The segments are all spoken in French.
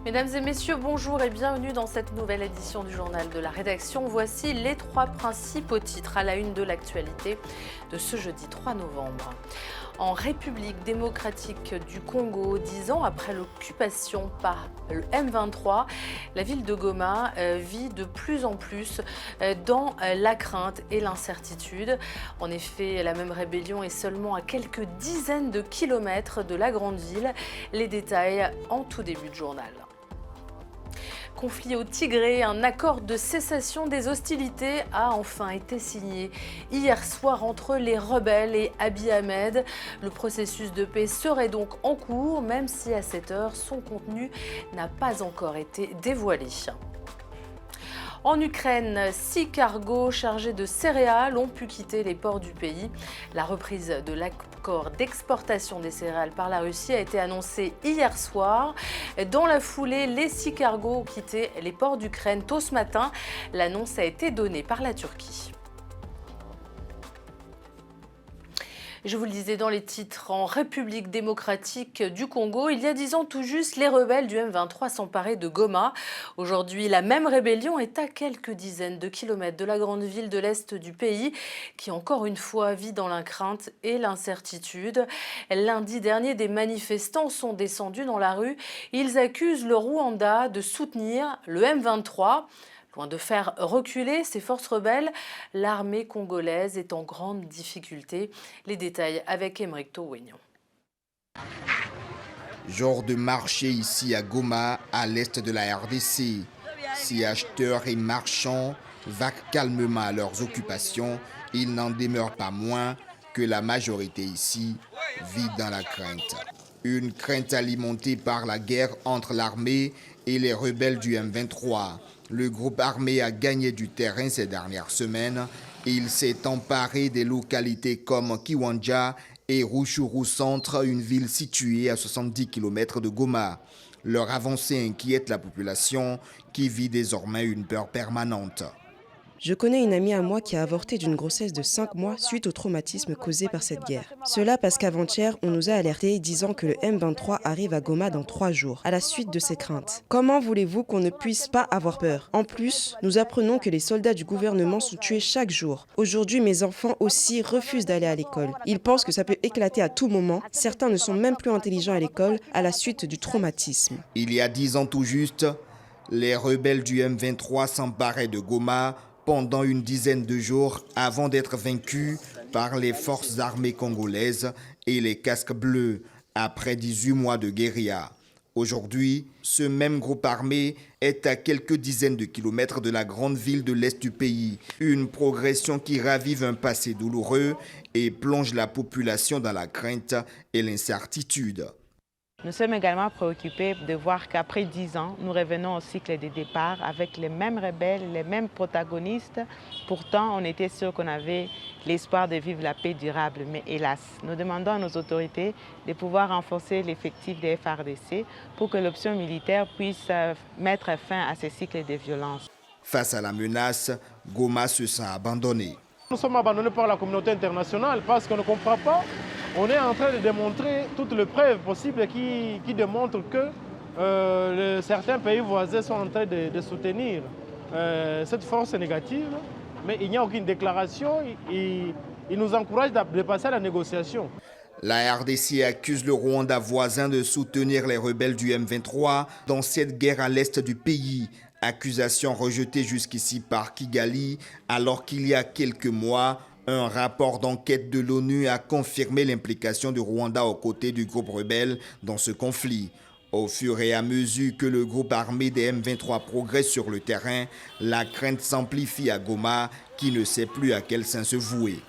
Mesdames et messieurs, bonjour et bienvenue dans cette nouvelle édition du journal de la rédaction. Voici les trois principaux titres à la une de l'actualité de ce jeudi 3 novembre. En République démocratique du Congo, 10 ans après l'occupation par le M23, la ville de Goma vit de plus en plus dans la crainte et l'incertitude. En effet, la même rébellion est seulement à quelques dizaines de kilomètres de la grande ville. Les détails en tout début de journal. Conflit au Tigré, un accord de cessation des hostilités a enfin été signé hier soir entre les rebelles et Abiy Ahmed. Le processus de paix serait donc en cours, même si à cette heure, son contenu n'a pas encore été dévoilé. En Ukraine, 6 cargos chargés de céréales ont pu quitter les ports du pays. La reprise de l'accord d'exportation des céréales par la Russie a été annoncée hier soir. Dans la foulée, les 6 cargos ont quitté les ports d'Ukraine tôt ce matin. L'annonce a été donnée par la Turquie. Je vous le disais dans les titres, en République démocratique du Congo, il y a 10 ans tout juste, les rebelles du M23 s'emparaient de Goma. Aujourd'hui, la même rébellion est à quelques dizaines de kilomètres de la grande ville de l'Est du pays, qui encore une fois vit dans la crainte et l'incertitude. Lundi dernier, des manifestants sont descendus dans la rue. Ils accusent le Rwanda de soutenir le M23. Loin de faire reculer ces forces rebelles, l'armée congolaise est en grande difficulté. Les détails avec Émeric Towignon. Jour de marché ici à Goma, à l'est de la RDC. Si acheteurs et marchands vaquent calmement à leurs occupations, il n'en demeure pas moins que la majorité ici vit dans la crainte. Une crainte alimentée par la guerre entre l'armée et les rebelles du M23. Le groupe armé a gagné du terrain ces dernières semaines et il s'est emparé des localités comme Kiwanja et Rutshuru Centre, une ville située à 70 km de Goma. Leur avancée inquiète la population qui vit désormais une peur permanente. Je connais une amie à moi qui a avorté d'une grossesse de 5 mois suite au traumatisme causé par cette guerre. Cela parce qu'avant-hier, on nous a alertés disant que le M23 arrive à Goma dans 3 jours, à la suite de ces craintes. Comment voulez-vous qu'on ne puisse pas avoir peur? En plus, nous apprenons que les soldats du gouvernement sont tués chaque jour. Aujourd'hui, mes enfants aussi refusent d'aller à l'école. Ils pensent que ça peut éclater à tout moment. Certains ne sont même plus intelligents à l'école à la suite du traumatisme. Il y a 10 ans tout juste, les rebelles du M23 s'emparaient de Goma pendant une dizaine de jours avant d'être vaincus par les forces armées congolaises et les casques bleus après 18 mois de guérilla. Aujourd'hui, ce même groupe armé est à quelques dizaines de kilomètres de la grande ville de l'Est du pays. Une progression qui ravive un passé douloureux et plonge la population dans la crainte et l'incertitude. Nous sommes également préoccupés de voir qu'après 10 ans, nous revenons au cycle des départs avec les mêmes rebelles, les mêmes protagonistes. Pourtant, on était sûr qu'on avait l'espoir de vivre la paix durable. Mais hélas, nous demandons à nos autorités de pouvoir renforcer l'effectif des FARDC pour que l'option militaire puisse mettre fin à ces cycles de violence. Face à la menace, Goma se sent abandonné. Nous sommes abandonnés par la communauté internationale parce qu'on ne comprend pas. On est en train de démontrer toutes les preuves possibles qui démontrent que certains pays voisins sont en train de soutenir cette force négative. Mais il n'y a aucune déclaration. Ils nous encouragent de passer à la négociation. La RDC accuse le Rwanda voisin de soutenir les rebelles du M23 dans cette guerre à l'est du pays. Accusation rejetée jusqu'ici par Kigali, alors qu'il y a quelques mois, un rapport d'enquête de l'ONU a confirmé l'implication du Rwanda aux côtés du groupe rebelle dans ce conflit. Au fur et à mesure que le groupe armé des M23 progresse sur le terrain, la crainte s'amplifie à Goma, qui ne sait plus à quel sein se vouer.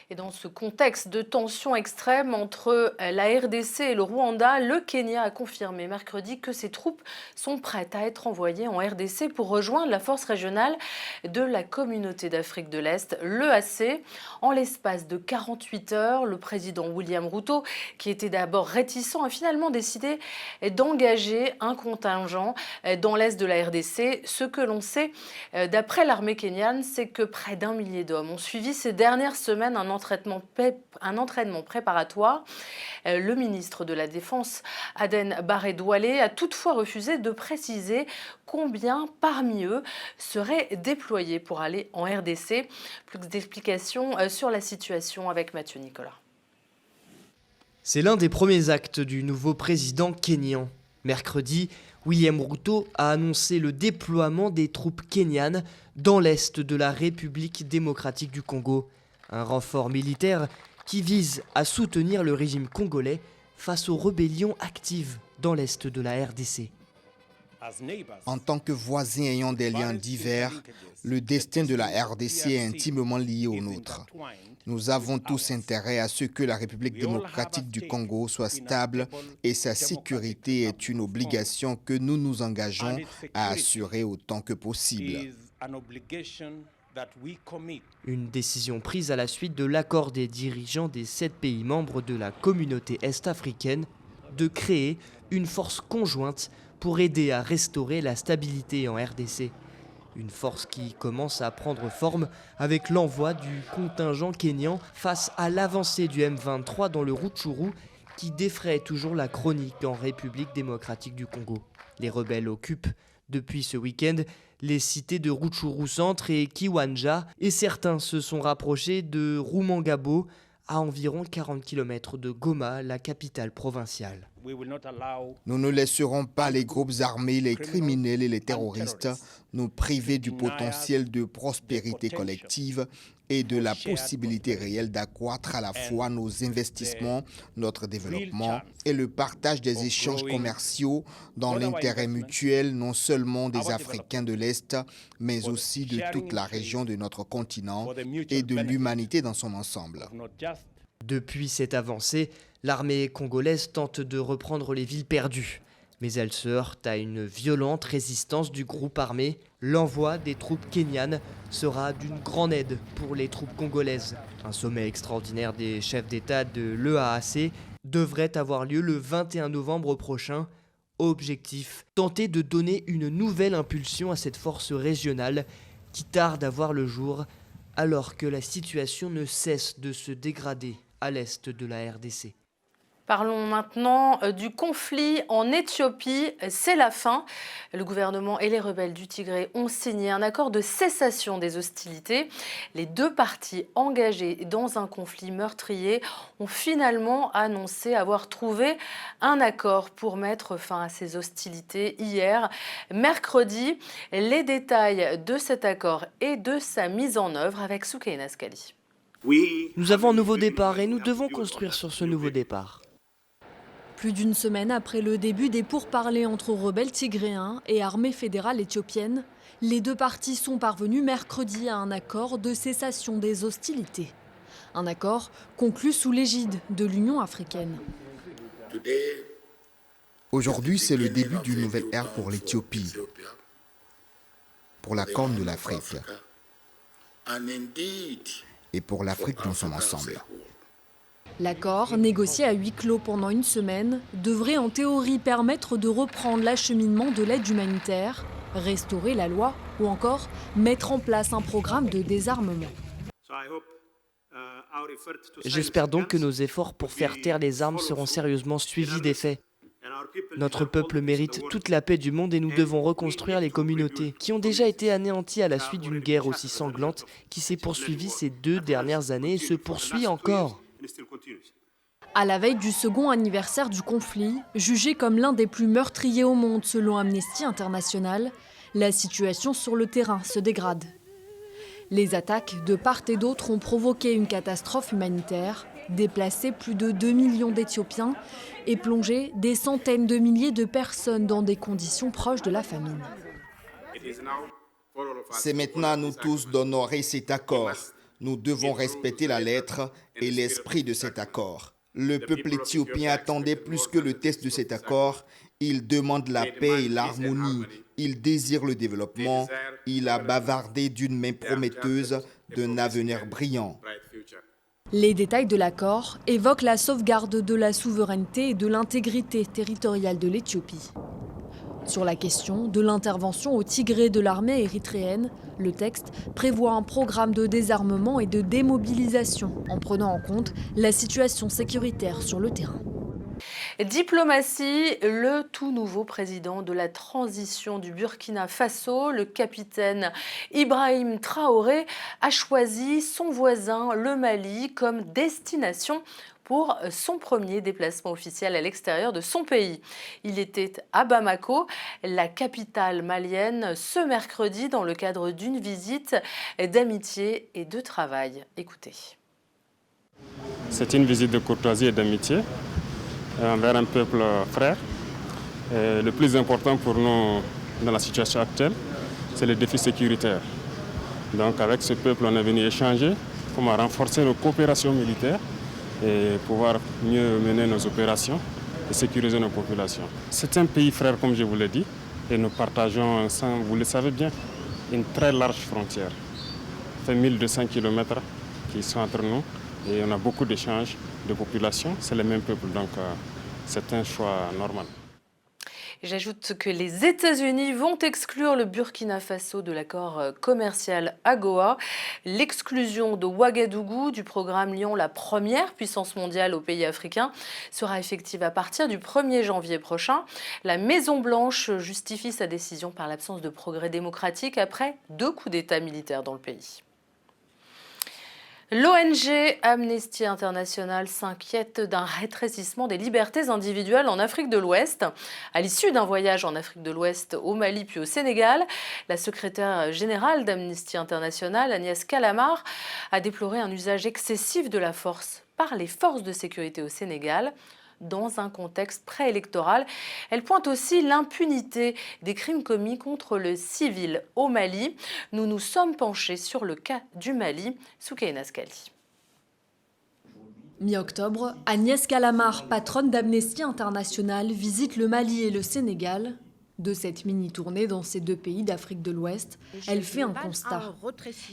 Et dans ce contexte de tension extrême entre la RDC et le Rwanda, le Kenya a confirmé mercredi que ses troupes sont prêtes à être envoyées en RDC pour rejoindre la force régionale de la Communauté d'Afrique de l'Est, l'EAC. En l'espace de 48 heures, le président William Ruto, qui était d'abord réticent, a finalement décidé d'engager un contingent dans l'Est de la RDC. Ce que l'on sait, d'après l'armée kenyane, c'est que près d'1 millier d'hommes ont suivi ces dernières semaines un entraînement entraînement préparatoire. Le ministre de la Défense, Aden Barre Doualé, a toutefois refusé de préciser combien parmi eux seraient déployés pour aller en RDC. Plus d'explications sur la situation avec Mathieu Nicolas. C'est l'un des premiers actes du nouveau président kényan. Mercredi, William Ruto a annoncé le déploiement des troupes kenyanes dans l'est de la République démocratique du Congo. Un renfort militaire qui vise à soutenir le régime congolais face aux rébellions actives dans l'est de la RDC. En tant que voisins ayant des liens divers, le destin de la RDC est intimement lié au nôtre. Nous avons tous intérêt à ce que la République démocratique du Congo soit stable et sa sécurité est une obligation que nous nous engageons à assurer autant que possible. Une décision prise à la suite de l'accord des dirigeants des 7 pays membres de la communauté est-africaine de créer une force conjointe pour aider à restaurer la stabilité en RDC. Une force qui commence à prendre forme avec l'envoi du contingent kényan face à l'avancée du M23 dans le Rutshuru qui défraie toujours la chronique en République démocratique du Congo. Les rebelles occupent depuis ce week-end les cités de Rutshuru Centre et Kiwanja et certains se sont rapprochés de Rumangabo à environ 40 km de Goma, la capitale provinciale. Nous ne laisserons pas les groupes armés, les criminels et les terroristes nous priver du potentiel de prospérité collective et de la possibilité réelle d'accroître à la fois nos investissements, notre développement et le partage des échanges commerciaux dans l'intérêt mutuel non seulement des Africains de l'Est, mais aussi de toute la région de notre continent et de l'humanité dans son ensemble. Depuis cette avancée, l'armée congolaise tente de reprendre les villes perdues. Mais elle se heurte à une violente résistance du groupe armé. L'envoi des troupes kenyanes sera d'une grande aide pour les troupes congolaises. Un sommet extraordinaire des chefs d'État de l'EAC devrait avoir lieu le 21 novembre prochain. Objectif, tenter de donner une nouvelle impulsion à cette force régionale qui tarde à voir le jour alors que la situation ne cesse de se dégrader à l'est de la RDC. Parlons maintenant du conflit en Éthiopie. C'est la fin. Le gouvernement et les rebelles du Tigré ont signé un accord de cessation des hostilités. Les deux parties engagées dans un conflit meurtrier ont finalement annoncé avoir trouvé un accord pour mettre fin à ces hostilités hier, mercredi. Les détails de cet accord et de sa mise en œuvre avec Soukaina Skali. Nous avons un nouveau départ et nous devons construire sur ce nouveau départ. Plus d'une semaine après le début des pourparlers entre rebelles tigréens et armée fédérale éthiopienne, les deux parties sont parvenues mercredi à un accord de cessation des hostilités. Un accord conclu sous l'égide de l'Union africaine. Aujourd'hui, c'est le début d'une nouvelle ère pour l'Éthiopie, pour la Corne de l'Afrique et pour l'Afrique dans son ensemble. L'accord, négocié à huis clos pendant une semaine, devrait en théorie permettre de reprendre l'acheminement de l'aide humanitaire, restaurer la loi ou encore mettre en place un programme de désarmement. J'espère donc que nos efforts pour faire taire les armes seront sérieusement suivis d'effets. Notre peuple mérite toute la paix du monde et nous devons reconstruire les communautés qui ont déjà été anéanties à la suite d'une guerre aussi sanglante qui s'est poursuivie ces 2 dernières années et se poursuit encore. À la veille du second anniversaire du conflit, jugé comme l'un des plus meurtriers au monde selon Amnesty International, la situation sur le terrain se dégrade. Les attaques de part et d'autre ont provoqué une catastrophe humanitaire, déplacé plus de 2 millions d'Éthiopiens et plongé des centaines de milliers de personnes dans des conditions proches de la famine. C'est maintenant à nous tous d'honorer cet accord. Nous devons respecter la lettre et l'esprit de cet accord. Le peuple éthiopien attendait plus que le test de cet accord. Il demande la paix et l'harmonie. Il désire le développement. Il a bavardé d'une main prometteuse d'un avenir brillant. Les détails de l'accord évoquent la sauvegarde de la souveraineté et de l'intégrité territoriale de l'Éthiopie. Sur la question de l'intervention au Tigré de l'armée érythréenne, le texte prévoit un programme de désarmement et de démobilisation en prenant en compte la situation sécuritaire sur le terrain. Diplomatie, le tout nouveau président de la transition du Burkina Faso, le capitaine Ibrahim Traoré, a choisi son voisin, le Mali, comme destination pour son premier déplacement officiel à l'extérieur de son pays. Il était à Bamako, la capitale malienne, ce mercredi dans le cadre d'une visite d'amitié et de travail. Écoutez. C'est une visite de courtoisie et d'amitié envers un peuple frère. Et le plus important pour nous dans la situation actuelle, c'est le défi sécuritaire. Donc avec ce peuple, on est venu échanger comment renforcer nos coopérations militaires et pouvoir mieux mener nos opérations et sécuriser nos populations. C'est un pays frère, comme je vous l'ai dit, et nous partageons, vous le savez bien, une très large frontière. Ça fait 1200 km qui sont entre nous et on a beaucoup d'échanges de populations, c'est les mêmes peuples, donc c'est un choix normal. J'ajoute que les États-Unis vont exclure le Burkina Faso de l'accord commercial AGOA. L'exclusion de Ouagadougou du programme Lyon, la première puissance mondiale au pays africain, sera effective à partir du 1er janvier prochain. La Maison-Blanche justifie sa décision par l'absence de progrès démocratique après 2 coups d'État militaires dans le pays. L'ONG Amnesty International s'inquiète d'un rétrécissement des libertés individuelles en Afrique de l'Ouest. À l'issue d'un voyage en Afrique de l'Ouest, au Mali puis au Sénégal, la secrétaire générale d'Amnesty International, Agnès Calamard, a déploré un usage excessif de la force par les forces de sécurité au Sénégal. Dans un contexte préélectoral. Elle pointe aussi l'impunité des crimes commis contre le civil au Mali. Nous nous sommes penchés sur le cas du Mali. Soukaina Askali. Mi-octobre, Agnès Calamard, patronne d'Amnesty International, visite le Mali et le Sénégal. De cette mini-tournée dans ces 2 pays d'Afrique de l'Ouest, elle fait un constat.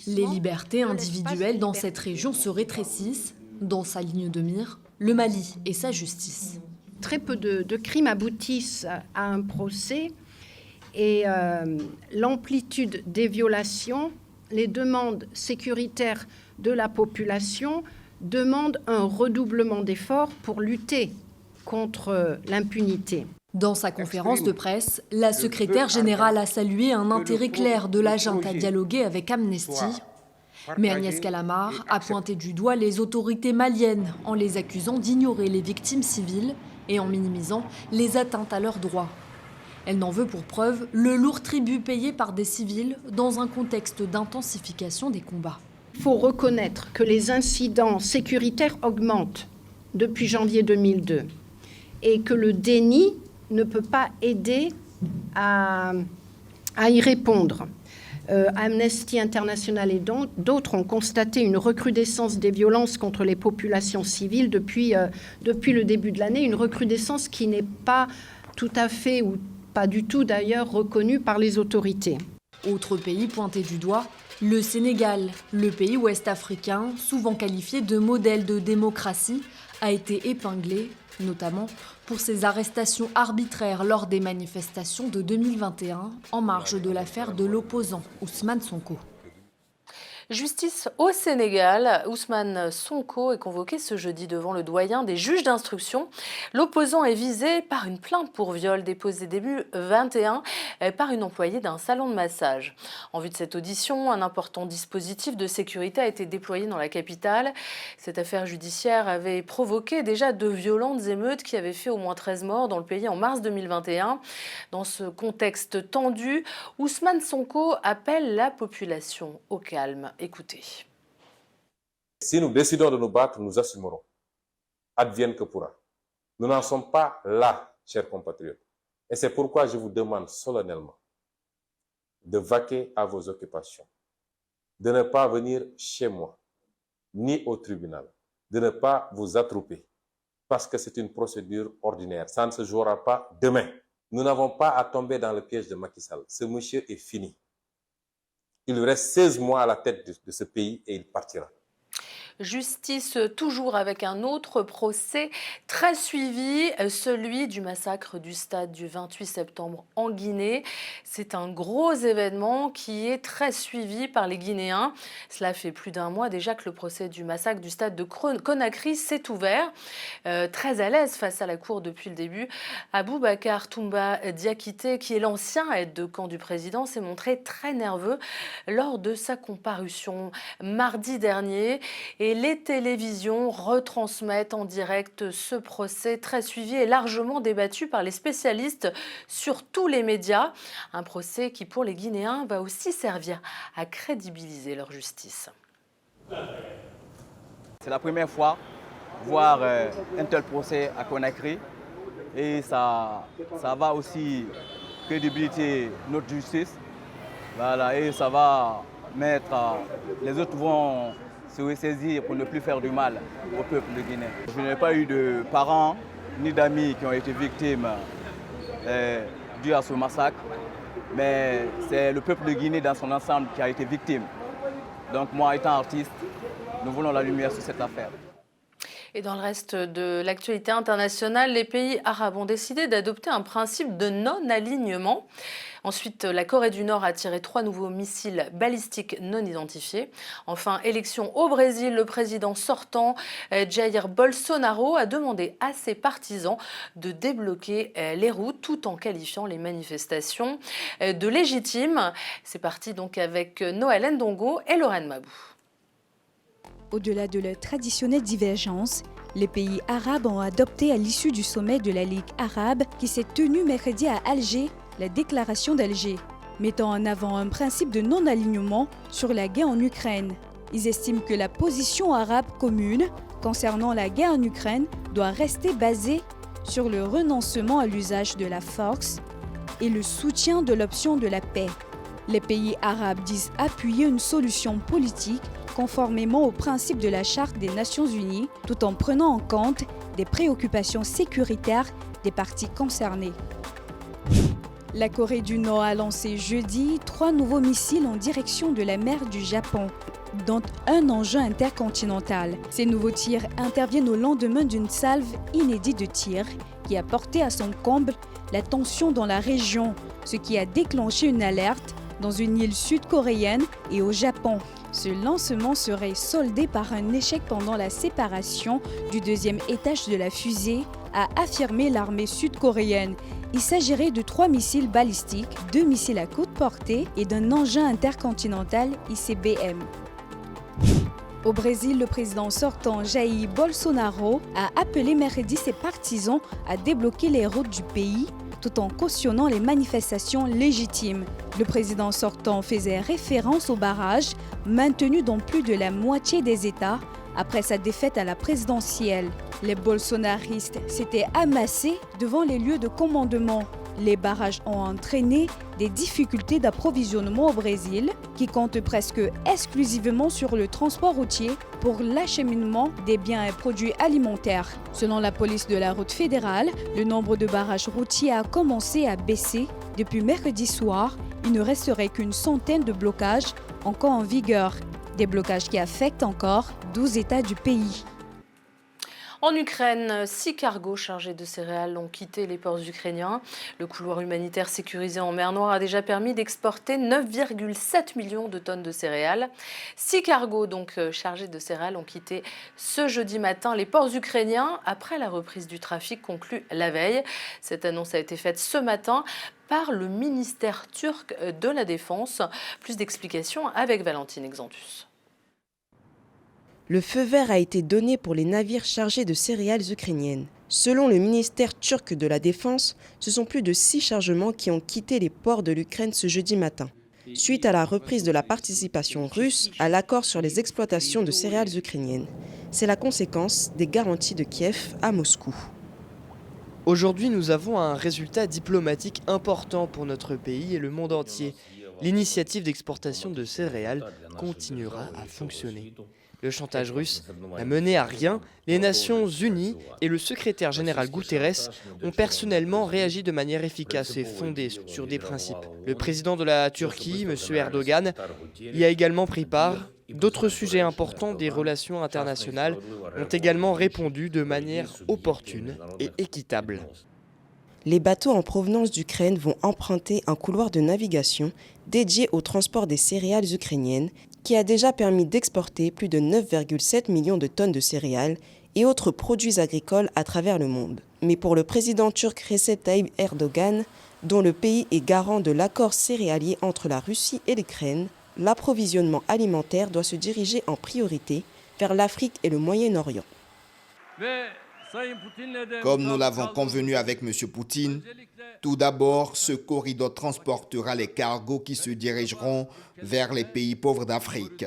Les libertés individuelles dans cette région se rétrécissent. Dans sa ligne de mire, le Mali et sa justice. Très peu de crimes aboutissent à un procès et l'amplitude des violations, les demandes sécuritaires de la population demandent un redoublement d'efforts pour lutter contre l'impunité. Dans sa conférence de presse, la secrétaire générale a salué un intérêt clair de la junte à dialoguer avec Amnesty. Mais Agnès Calamard a pointé du doigt les autorités maliennes en les accusant d'ignorer les victimes civiles et en minimisant les atteintes à leurs droits. Elle n'en veut pour preuve le lourd tribut payé par des civils dans un contexte d'intensification des combats. Il faut reconnaître que les incidents sécuritaires augmentent depuis janvier 2002 et que le déni ne peut pas aider à y répondre. Amnesty International et d'autres ont constaté une recrudescence des violences contre les populations civiles depuis le début de l'année, une recrudescence qui n'est pas tout à fait ou pas du tout d'ailleurs reconnue par les autorités. Autre pays pointé du doigt, le Sénégal, le pays ouest-africain, souvent qualifié de modèle de démocratie, a été épinglé, notamment pour ses arrestations arbitraires lors des manifestations de 2021 en marge de l'affaire de l'opposant Ousmane Sonko. Justice au Sénégal, Ousmane Sonko est convoqué ce jeudi devant le doyen des juges d'instruction. L'opposant est visé par une plainte pour viol déposée début 2021 par une employée d'un salon de massage. En vue de cette audition, un important dispositif de sécurité a été déployé dans la capitale. Cette affaire judiciaire avait provoqué déjà de violentes émeutes qui avaient fait au moins 13 morts dans le pays en mars 2021. Dans ce contexte tendu, Ousmane Sonko appelle la population au calme. Écoutez. Si nous décidons de nous battre, nous assumerons. Advienne que pourra. Nous n'en sommes pas là, chers compatriotes. Et c'est pourquoi je vous demande solennellement de vaquer à vos occupations, de ne pas venir chez moi, ni au tribunal, de ne pas vous attrouper, parce que c'est une procédure ordinaire. Ça ne se jouera pas demain. Nous n'avons pas à tomber dans le piège de Macky Sall. Ce monsieur est fini. Il lui reste 16 mois à la tête de ce pays et il partira. Justice toujours avec un autre procès très suivi, celui du massacre du stade du 28 septembre en Guinée. C'est un gros événement qui est très suivi par les Guinéens. Cela fait plus d'un mois déjà que le procès du massacre du stade de Conakry s'est ouvert. Très à l'aise face à la cour depuis le début, Aboubacar Toumba Diakité, qui est l'ancien aide de camp du président, s'est montré très nerveux lors de sa comparution mardi dernier. Et les télévisions retransmettent en direct ce procès très suivi et largement débattu par les spécialistes sur tous les médias. Un procès qui, pour les Guinéens, va aussi servir à crédibiliser leur justice. C'est la première fois voir un tel procès à Conakry et ça va aussi crédibiliser notre justice. Voilà, et ça va mettre, les autres vont se ressaisir pour ne plus faire du mal au peuple de Guinée. Je n'ai pas eu de parents ni d'amis qui ont été victimes dû à ce massacre, mais c'est le peuple de Guinée dans son ensemble qui a été victime. Donc moi, étant artiste, nous voulons la lumière sur cette affaire. Et dans le reste de l'actualité internationale, les pays arabes ont décidé d'adopter un principe de non-alignement. Ensuite, la Corée du Nord a tiré 3 nouveaux missiles balistiques non identifiés. Enfin, élection au Brésil, le président sortant, Jair Bolsonaro, a demandé à ses partisans de débloquer les routes tout en qualifiant les manifestations de légitimes. C'est parti donc avec Noël Ndongo et Lorraine Mabou. Au-delà de leurs traditionnelles divergences, les pays arabes ont adopté à l'issue du sommet de la Ligue arabe qui s'est tenu mercredi à Alger, la déclaration d'Alger, mettant en avant un principe de non-alignement sur la guerre en Ukraine. Ils estiment que la position arabe commune concernant la guerre en Ukraine doit rester basée sur le renoncement à l'usage de la force et le soutien de l'option de la paix. Les pays arabes disent appuyer une solution politique conformément aux principes de la Charte des Nations Unies, tout en prenant en compte des préoccupations sécuritaires des parties concernées. La Corée du Nord a lancé jeudi 3 nouveaux missiles en direction de la mer du Japon, dont un engin intercontinental. Ces nouveaux tirs interviennent au lendemain d'une salve inédite de tirs qui a porté à son comble la tension dans la région, ce qui a déclenché une alerte dans une île sud-coréenne et au Japon. Ce lancement serait soldé par un échec pendant la séparation du deuxième étage de la fusée, a affirmé l'armée sud-coréenne. Il s'agirait de 3 missiles balistiques, 2 missiles à courte portée et d'un engin intercontinental ICBM. Au Brésil, le président sortant Jair Bolsonaro a appelé mercredi ses partisans à débloquer les routes du pays tout en cautionnant les manifestations légitimes. Le président sortant faisait référence au barrage maintenu dans plus de la moitié des États après sa défaite à la présidentielle. Les bolsonaristes s'étaient amassés devant les lieux de commandement. Les barrages ont entraîné des difficultés d'approvisionnement au Brésil, qui compte presque exclusivement sur le transport routier pour l'acheminement des biens et produits alimentaires. Selon la police de la route fédérale, le nombre de barrages routiers a commencé à baisser depuis mercredi soir. Il ne resterait qu'une centaine de blocages encore en vigueur. Des blocages qui affectent encore 12 États du pays. En Ukraine, 6 cargos chargés de céréales ont quitté les ports ukrainiens. Le couloir humanitaire sécurisé en mer Noire a déjà permis d'exporter 9,7 millions de tonnes de céréales. 6 cargos donc chargés de céréales ont quitté ce jeudi matin les ports ukrainiens après la reprise du trafic conclue la veille. Cette annonce a été faite ce matin par le ministère turc de la Défense. Plus d'explications avec Valentine Exantus. Le feu vert a été donné pour les navires chargés de céréales ukrainiennes. Selon le ministère turc de la Défense, ce sont plus de 6 chargements qui ont quitté les ports de l'Ukraine ce jeudi matin, suite à la reprise de la participation russe à l'accord sur les exploitations de céréales ukrainiennes. C'est la conséquence des garanties de Kiev à Moscou. Aujourd'hui, nous avons un résultat diplomatique important pour notre pays et le monde entier. L'initiative d'exportation de céréales continuera à fonctionner. Le chantage russe n'a mené à rien. Les Nations Unies et le secrétaire général Guterres ont personnellement réagi de manière efficace et fondée sur des principes. Le président de la Turquie, M. Erdogan, y a également pris part. D'autres sujets importants des relations internationales ont également répondu de manière opportune et équitable. Les bateaux en provenance d'Ukraine vont emprunter un couloir de navigation dédié au transport des céréales ukrainiennes qui a déjà permis d'exporter plus de 9,7 millions de tonnes de céréales et autres produits agricoles à travers le monde. Mais pour le président turc Recep Tayyip Erdogan, dont le pays est garant de l'accord céréalier entre la Russie et l'Ukraine, l'approvisionnement alimentaire doit se diriger en priorité vers l'Afrique et le Moyen-Orient. Comme nous l'avons convenu avec M. Poutine, tout d'abord, ce corridor transportera les cargos qui se dirigeront vers les pays pauvres d'Afrique.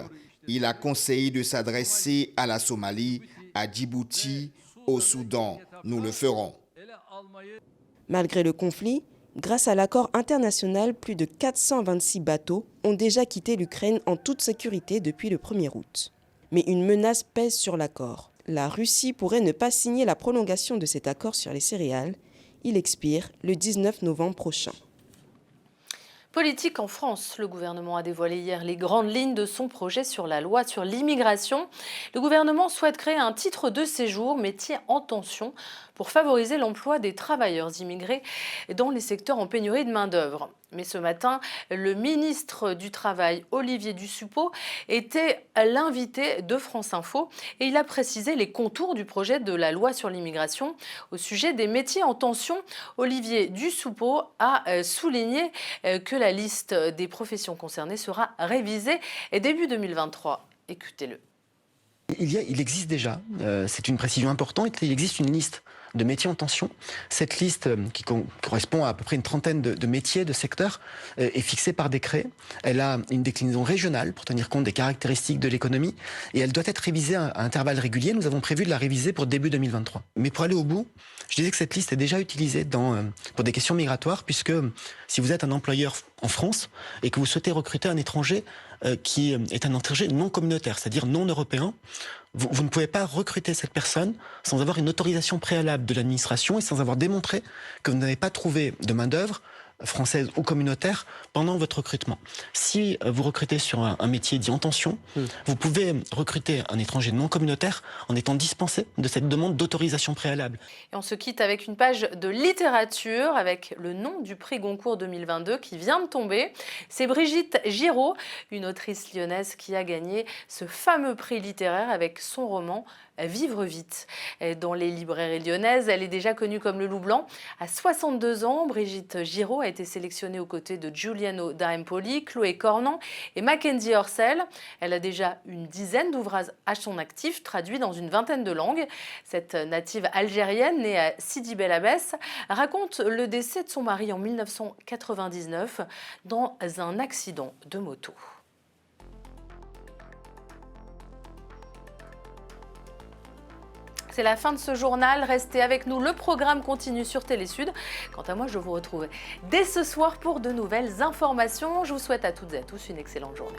Il a conseillé de s'adresser à la Somalie, à Djibouti, au Soudan. Nous le ferons. Malgré le conflit, grâce à l'accord international, plus de 426 bateaux ont déjà quitté l'Ukraine en toute sécurité depuis le 1er août. Mais une menace pèse sur l'accord. La Russie pourrait ne pas signer la prolongation de cet accord sur les céréales. Il expire le 19 novembre prochain. Politique en France, le gouvernement a dévoilé hier les grandes lignes de son projet sur la loi sur l'immigration. Le gouvernement souhaite créer un titre de séjour, métier en tension, pour favoriser l'emploi des travailleurs immigrés dans les secteurs en pénurie de main-d'œuvre. Mais ce matin, le ministre du Travail, Olivier Dussopt, était l'invité de France Info et il a précisé les contours du projet de la loi sur l'immigration. Au sujet des métiers en tension, Olivier Dussopt a souligné que la liste des professions concernées sera révisée début 2023. Écoutez-le. Il existe déjà, c'est une précision importante, il existe une liste de métiers en tension. Cette liste, qui correspond à peu près une trentaine de métiers, de secteurs, est fixée par décret. Elle a une déclinaison régionale pour tenir compte des caractéristiques de l'économie et elle doit être révisée à intervalles réguliers. Nous avons prévu de la réviser pour début 2023. Mais pour aller au bout, je disais que cette liste est déjà utilisée pour des questions migratoires, puisque si vous êtes un employeur en France et que vous souhaitez recruter un étranger qui est un étranger non communautaire, c'est-à-dire non européen, vous ne pouvez pas recruter cette personne sans avoir une autorisation préalable de l'administration et sans avoir démontré que vous n'avez pas trouvé de main-d'œuvre française ou communautaire pendant votre recrutement. Si vous recrutez sur un métier dit en tension, vous pouvez recruter un étranger non communautaire en étant dispensé de cette demande d'autorisation préalable. Et on se quitte avec une page de littérature avec le nom du prix Goncourt 2022 qui vient de tomber. C'est Brigitte Giraud, une autrice lyonnaise qui a gagné ce fameux prix littéraire avec son roman Vivre vite. Dans les librairies lyonnaises, elle est déjà connue comme le Loup Blanc. À 62 ans, Brigitte Giraud a été sélectionnée aux côtés de Giuliano d'Empoli, Chloé Cornan et Mackenzie Orsel. Elle a déjà une dizaine d'ouvrages à son actif, traduits dans une vingtaine de langues. Cette native algérienne, née à Sidi Bel Abbès, raconte le décès de son mari en 1999 dans un accident de moto. C'est la fin de ce journal. Restez avec nous. Le programme continue sur Télésud. Quant à moi, je vous retrouve dès ce soir pour de nouvelles informations. Je vous souhaite à toutes et à tous une excellente journée.